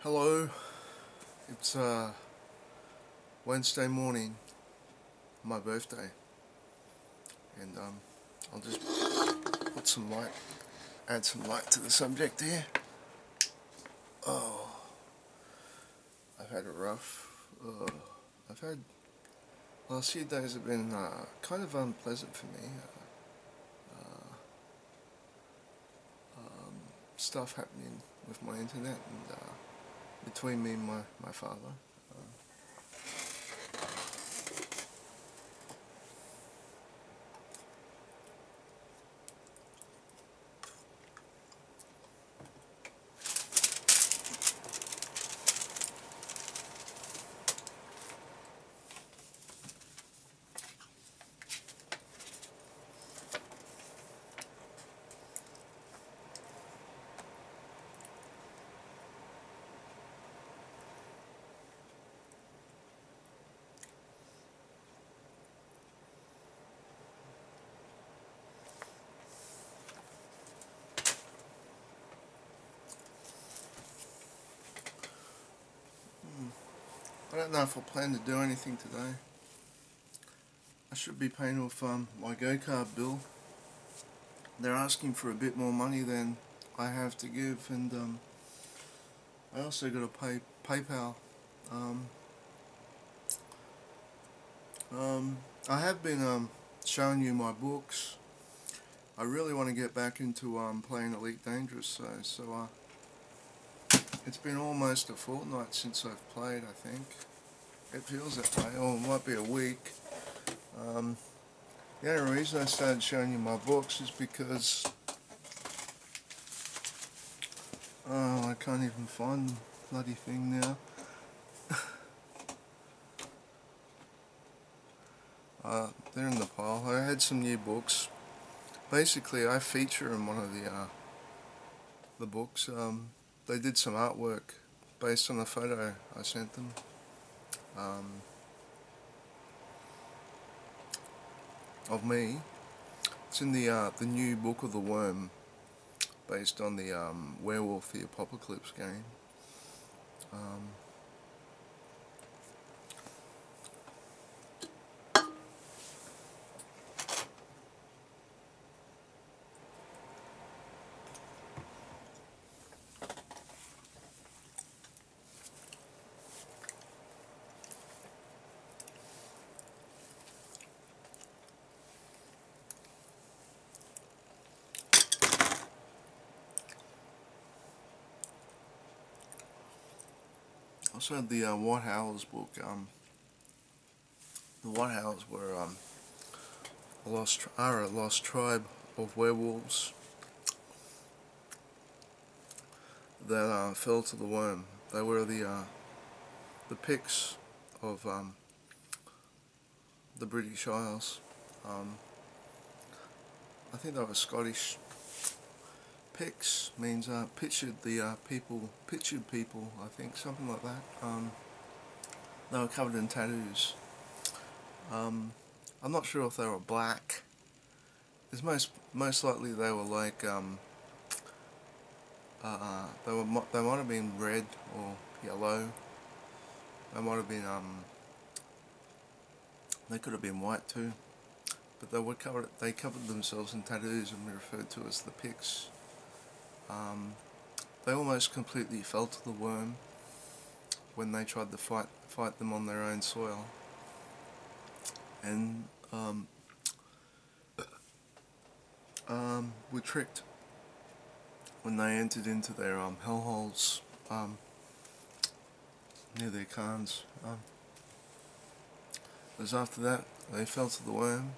Hello, it's Wednesday morning, my birthday, and I'll just put some light, add some light to the subject here. Oh, I've had a rough, I've had, last few days have been kind of unpleasant for me. Uh, Stuff happening with my internet and between me and my father. I don't know if I plan to do anything today. I should be paying off my go-kart bill. They're asking for a bit more money than I have to give, and I also got to pay PayPal. Um, I have been showing you my books. I really want to get back into playing Elite Dangerous, so it's been almost a fortnight since I've played. I think it feels that way, or it might be a week. Um, the only reason I started showing you my books is because I can't even find the bloody thing now. They're in the pile. I had some new books. Basically, I feature in one of the books. They did some artwork based on a photo I sent them. Um, of me. It's in the new Book of the Worm, based on the Werewolf the Apocalypse game. Um, also had the White Howlers book. The White Howlers were a lost tribe of werewolves that fell to the worm. They were the Picts of the British Isles. I think they were Scottish. Picts means pictured people. I think something like that. They were covered in tattoos. I'm not sure if they were black. It's most likely they were like they might have been red or yellow. They might have been they could have been white too. But they covered themselves in tattoos and were referred to as the Picts. They almost completely fell to the worm when they tried to fight them on their own soil, and were tricked when they entered into their hellholes near their cairns. It was after that they fell to the worm,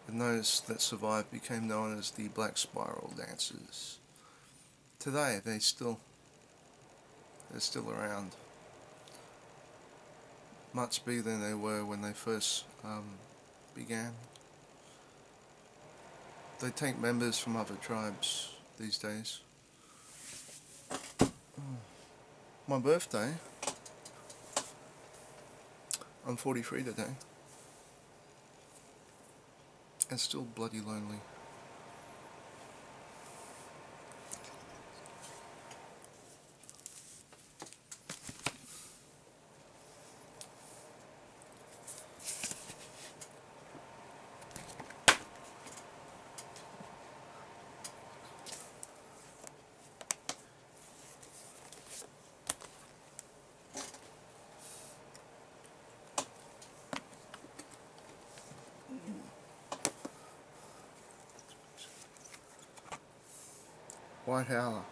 and those that survived became known as the Black Spiral Dancers. Today they're still around, much bigger than they were when they first began. They take members from other tribes these days. My birthday, I'm 43 today. It's still bloody lonely. White Howler.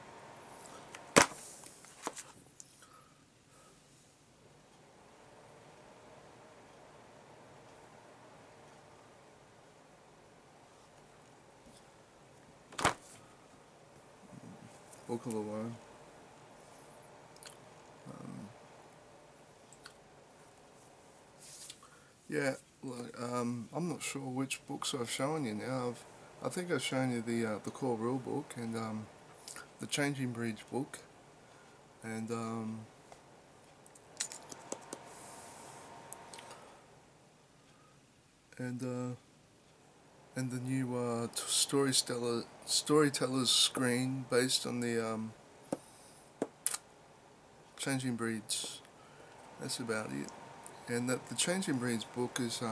Book of the Worm. Yeah, look, I'm not sure which books I've shown you now. I think I've shown you the Core Rule book and the Changing Breeds book, and and the new Storyteller's screen based on the Changing Breeds. That's about it. And the Changing Breeds book is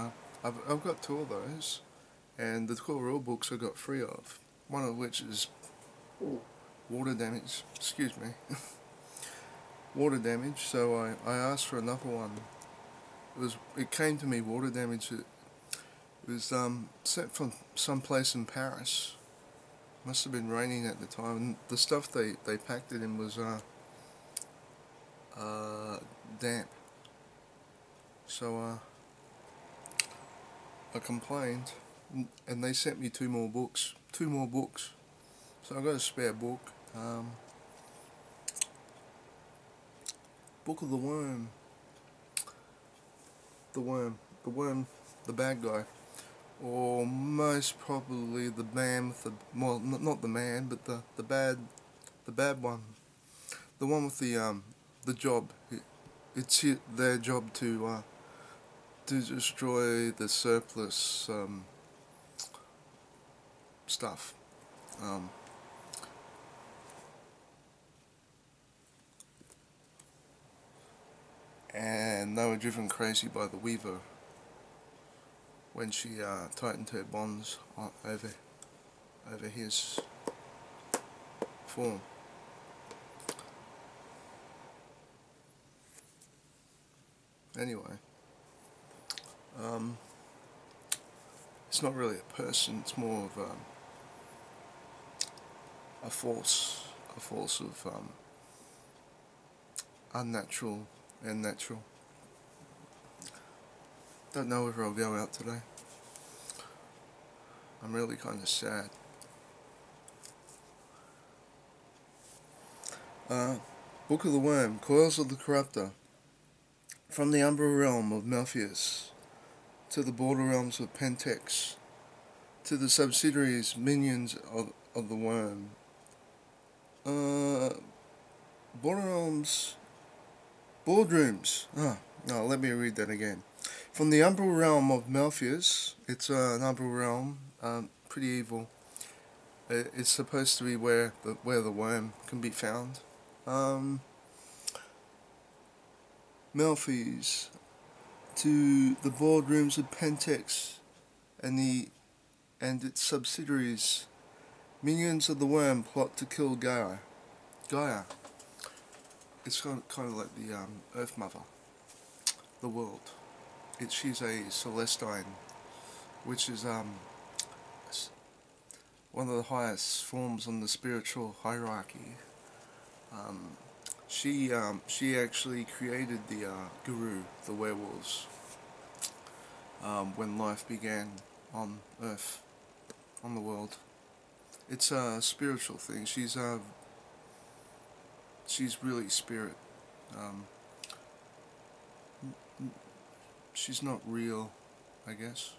I've got two of those, and the Core Rule books I got three of. One of which is water damage. Excuse me. Water damage. So I asked for another one. It came to me water damage. It was sent from someplace in Paris. Must have been raining at the time. And the stuff they packed it in was damp. So I complained, and they sent me two more books. So I got a spare book. Book of the Worm. The worm, the bad guy, or most probably the man with the, well, not the man, but the bad one, the one with the job. It's their job to destroy the surplus stuff. And they were driven crazy by the Weaver when she tightened her bonds over his form. Anyway, it's not really a person, it's more of a force of unnatural and natural. Don't know whether I'll go out today. I'm really kind of sad. Book of the Worm, Coils of the Corruptor. From the Umbra realm of Malpheus, to the border realms of Pentex, to the subsidiaries, minions of the Worm. Boardrooms. No, let me read that again. From the Umbral realm of Malpheus, it's an Umbral realm, pretty evil. It's supposed to be where the worm can be found. Malpheus, to the boardrooms of Pentex and its subsidiaries. Minions of the Worm plot to kill Gaia. It's kind of like the Earth Mother, the world. She's a Celestine, which is one of the highest forms on the spiritual hierarchy. She actually created the Guru, the werewolves, when life began on Earth, on the world. It's a spiritual thing. She's really spirit. She's not real, I guess.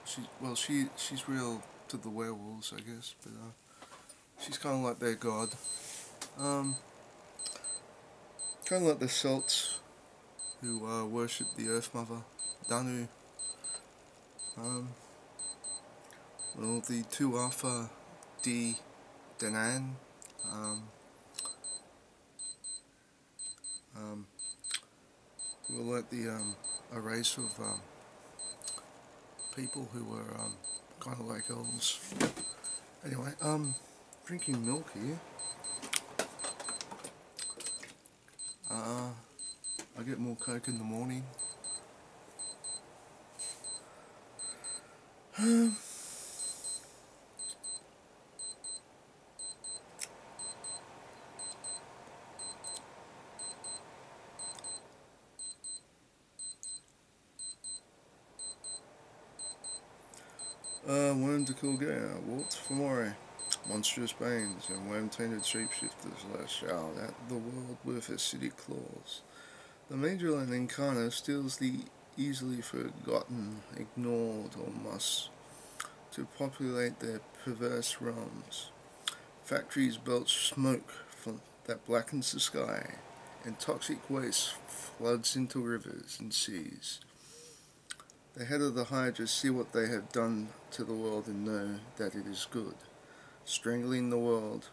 She's real to the werewolves, I guess, but she's kind of like their god. Kind of like the Celts, who worship the Earth Mother, Danu. Well, the Tuatha De Danann. Who were like a race of people who were kind of like elves. Anyway, drinking milk here. I get more Coke in the morning. Worm to Kilgare, Waltz Fomori, monstrous banes and worm-tainted shapeshifters lash out at the world with acidic claws. The Majorland Incarna steals the easily forgotten, ignored, or must to populate their perverse realms. Factories belch smoke that blackens the sky, and toxic waste floods into rivers and seas. The head of the Hydra see what they have done to the world and know that it is good. Strangling the world.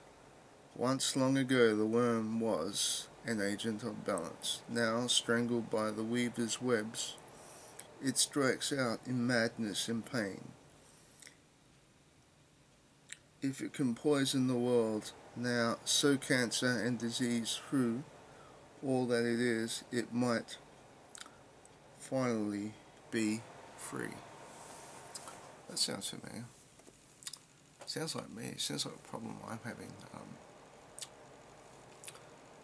Once long ago the worm was an agent of balance. Now, strangled by the weaver's webs, it strikes out in madness and pain. If it can poison the world, now sow cancer and disease through all that it is, it might finally be free. That sounds familiar. Sounds like me. Sounds like a problem I'm having.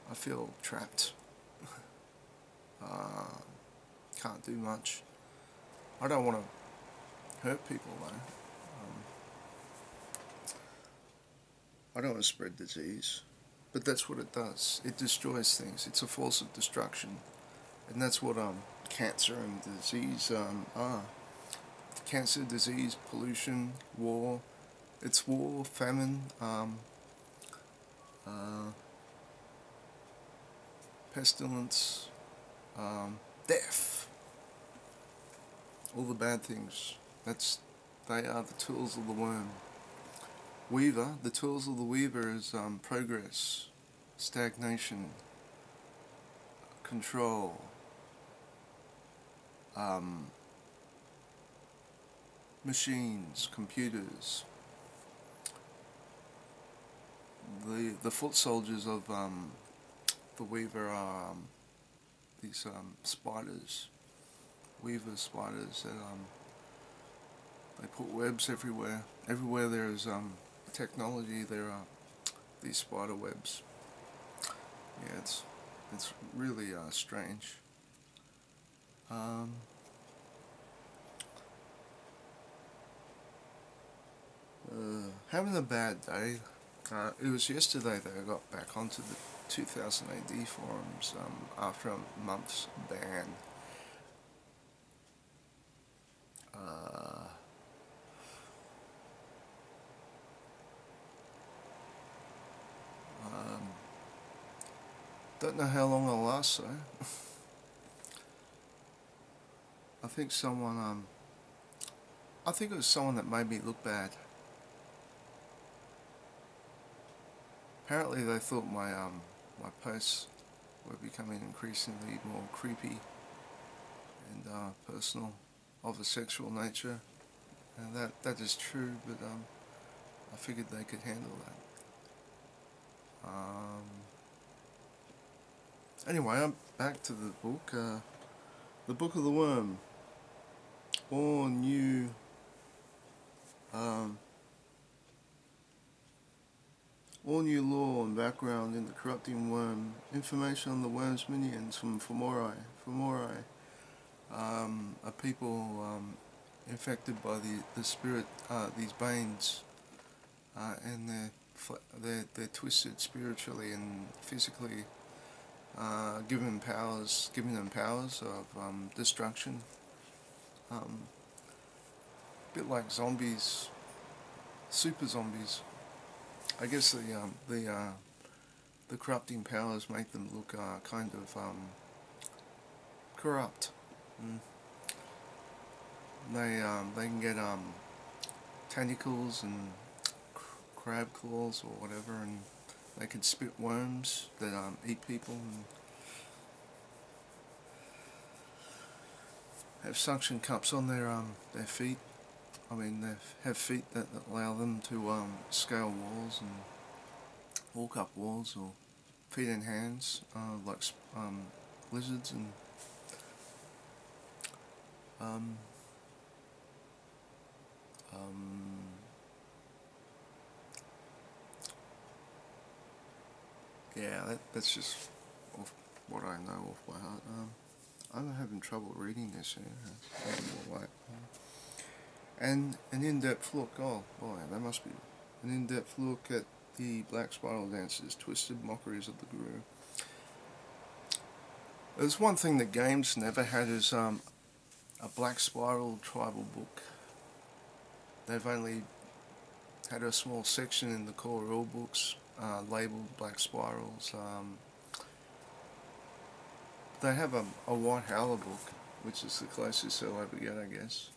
I feel trapped. Can't do much. I don't want to hurt people though. I don't want to spread disease. But that's what it does. It destroys things. It's a force of destruction. And that's what cancer and disease are. Cancer, disease, pollution, war. It's war, famine, pestilence, death. All the bad things. They are the tools of the worm. Weaver, the tools of the weaver is progress, stagnation, control, machines, computers. The foot soldiers of the weaver are these spiders, weaver spiders that they put webs everywhere. Everywhere there is technology, there are these spider webs. Yeah, it's really strange. Having a bad day. It was yesterday that I got back onto the 2000 AD forums after a month's ban. Don't know how long I'll last though. I think I think it was someone that made me look bad. Apparently they thought my posts were becoming increasingly more creepy and personal, of a sexual nature, and that is true. But I figured they could handle that. Anyway, I'm back to the book. The Book of the Worm. All new lore and background in the corrupting worm. Information on the worm's minions from Fomori. Fomori are people infected by the spirit, these banes, and they're twisted spiritually and physically, giving them powers of destruction. A bit like zombies, super zombies. I guess the corrupting powers make them look kind of corrupt. They can get tentacles and crab claws or whatever, and they can spit worms that eat people, and have suction cups on their feet. I mean, they have feet that allow them to scale walls and walk up walls, or feet and hands, like lizards and yeah, that's just off what I know off by heart. I'm having trouble reading this here. and an in-depth look. Oh boy, that must be an in-depth look at the Black Spiral Dance's twisted mockeries of the Guru. There's one thing that games never had is a Black Spiral tribal book. They've only had a small section in the core rule books labelled Black Spirals. They have a White Howler book, which is the closest they'll ever get, I guess.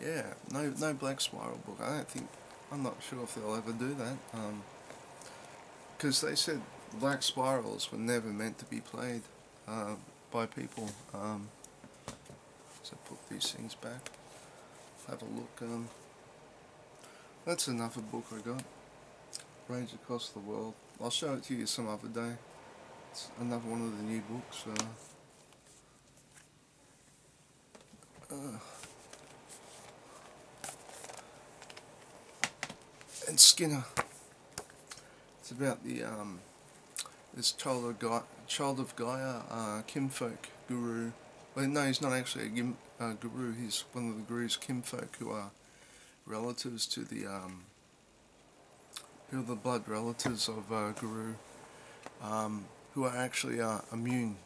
Yeah, no Black Spiral book. I'm not sure if they'll ever do that. Because they said Black Spirals were never meant to be played by people. So put these things back. Have a look. That's another book I got. Rage Across the World. I'll show it to you some other day. It's another one of the new books. And Skinner. It's about the this child of Gaia, Kinfolk guru. Well, no, he's not actually a guru. He's one of the guru's kinfolk, who are relatives to the who are the blood relatives of Guru, who are actually immune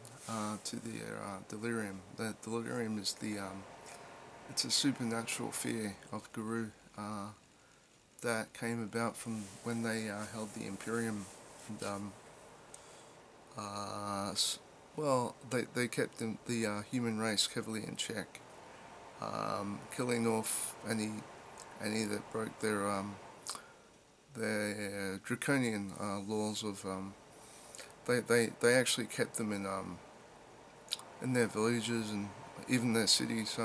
to their delirium. The delirium is it's a supernatural fear of Guru that came about from when they held the Imperium. And, well, they kept the human race heavily in check, killing off any that broke their draconian laws of. They actually kept them in their villages and even their cities.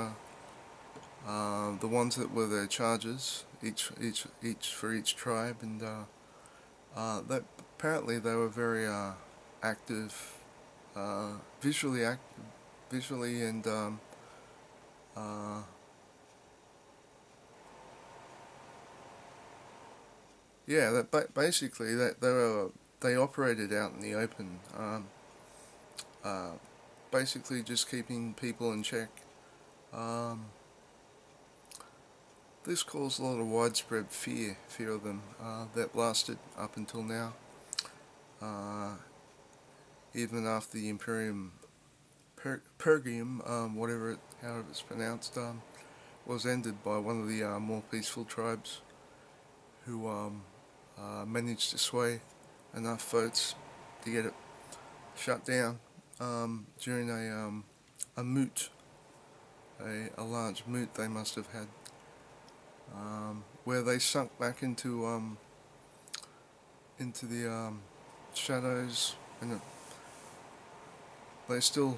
The ones that were their charges, each for each tribe, and apparently they were very active, visually and yeah, basically they operated out in the open, basically just keeping people in check. This caused a lot of widespread fear of them that lasted up until now, even after the Imperium, Pergium, however it's pronounced, was ended by one of the more peaceful tribes, who managed to sway enough votes to get it shut down during a moot, a large moot they must have had, where they sunk back into the shadows, and they still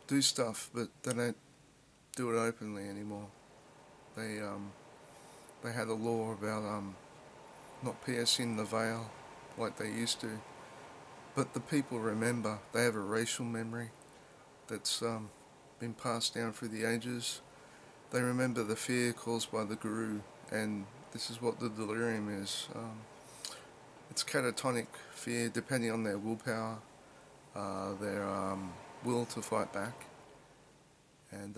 do stuff, but they don't do it openly anymore. They had a law about not piercing the veil like they used to, but the people remember. They have a racial memory that's been passed down through the ages. They remember the fear caused by the Guru, and this is what the delirium is. It's catatonic fear, depending on their willpower, their will to fight back, and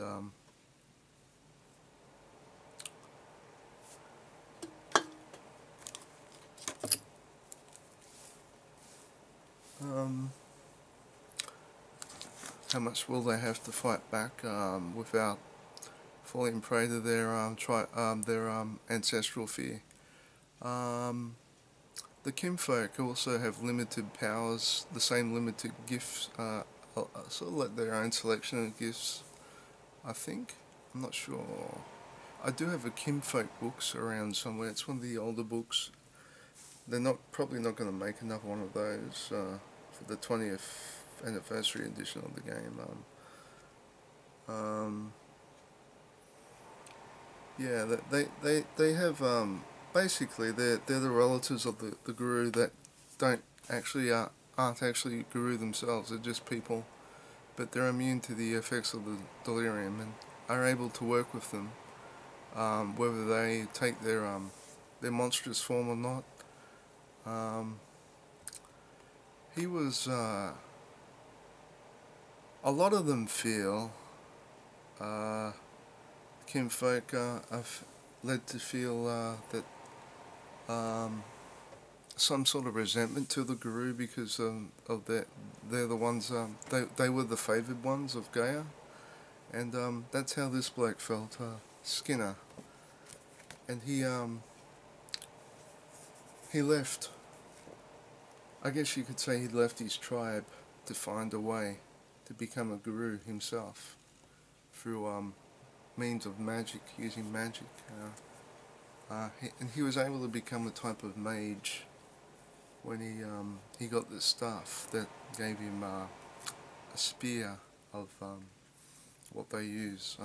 how much will they have to fight back without falling prey to their ancestral fear. The kinfolk also have limited powers, the same limited gifts, sort of like their own selection of gifts, I think. I'm not sure. I do have a kinfolk books around somewhere. It's one of the older books. They're probably not going to make another one of those for the 20th anniversary edition of the game. Yeah, they have basically they're the relatives of the Guru that aren't actually Guru themselves. They're just people, but they're immune to the effects of the delirium and are able to work with them, whether they take their monstrous form or not. He was a lot of them feel, kinfolk are led to feel that some sort of resentment to the Guru because of they're the ones, they were the favoured ones of Gaia, and that's how this bloke felt, Skinner, and he left. I guess you could say he left his tribe to find a way to become a guru himself through means of magic, using magic. And he was able to become a type of mage when he got the staff that gave him a spear of what they use.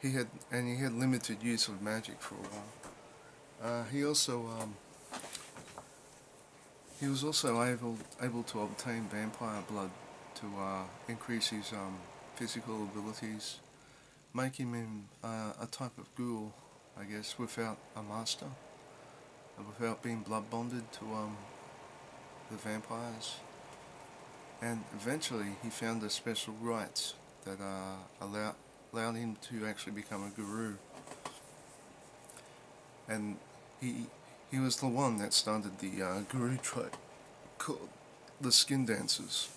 He had limited use of magic for a while. He was also able to obtain vampire blood to increase his physical abilities, making him a type of ghoul, I guess, without a master, without being blood bonded to the vampires. And eventually he found a special rite that allowed him to actually become a guru. And he was the one that started the guru tribe called the Skin Dancers.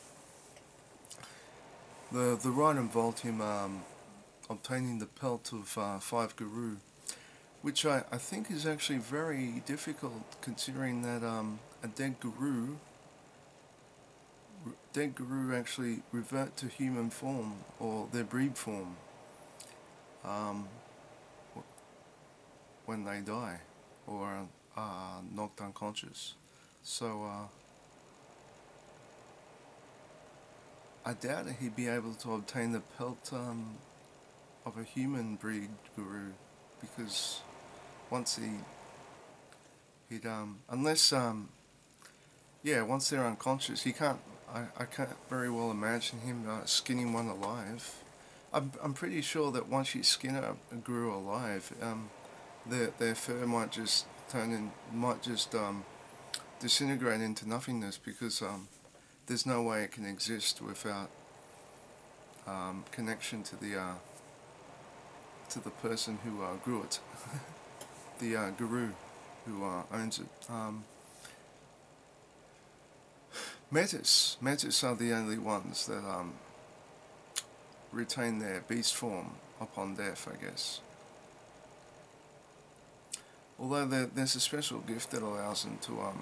The rite involved him obtaining the pelt of 5 guru, which I think is actually very difficult, considering that a dead guru actually revert to human form, or their breed form, when they die or are knocked unconscious. So I doubt that he'd be able to obtain the pelt of a human breed guru, because once he'd unless once they're unconscious, he can't. I can't very well imagine him skinning one alive. I'm pretty sure that once you skin a guru alive, their fur might just disintegrate into nothingness, because there's no way it can exist without connection to the person who grew it, the guru who owns it. Metis are the only ones that retain their beast form upon death, I guess. Although there's a special gift that allows them to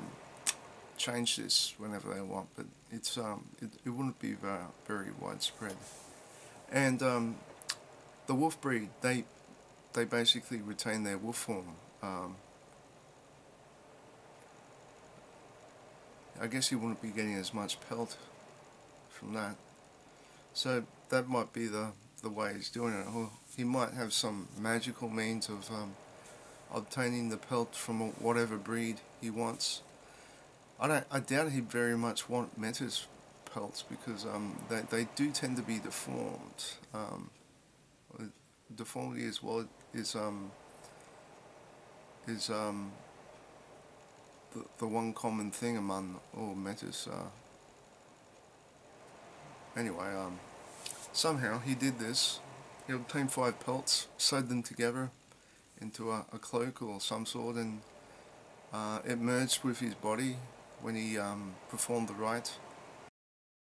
change this whenever they want, but it's it wouldn't be very widespread. And the wolf breed, they basically retain their wolf form. I guess you wouldn't be getting as much pelt from that, so that might be the way he's doing it. Or he might have some magical means of obtaining the pelt from whatever breed he wants. I doubt he'd very much want Metis pelts, because they do tend to be deformed. Deformity as well is the one common thing among all Metis. Anyway, somehow he did this. He obtained 5 pelts, sewed them together into a cloak or some sort, and it merged with his body when he performed the rite.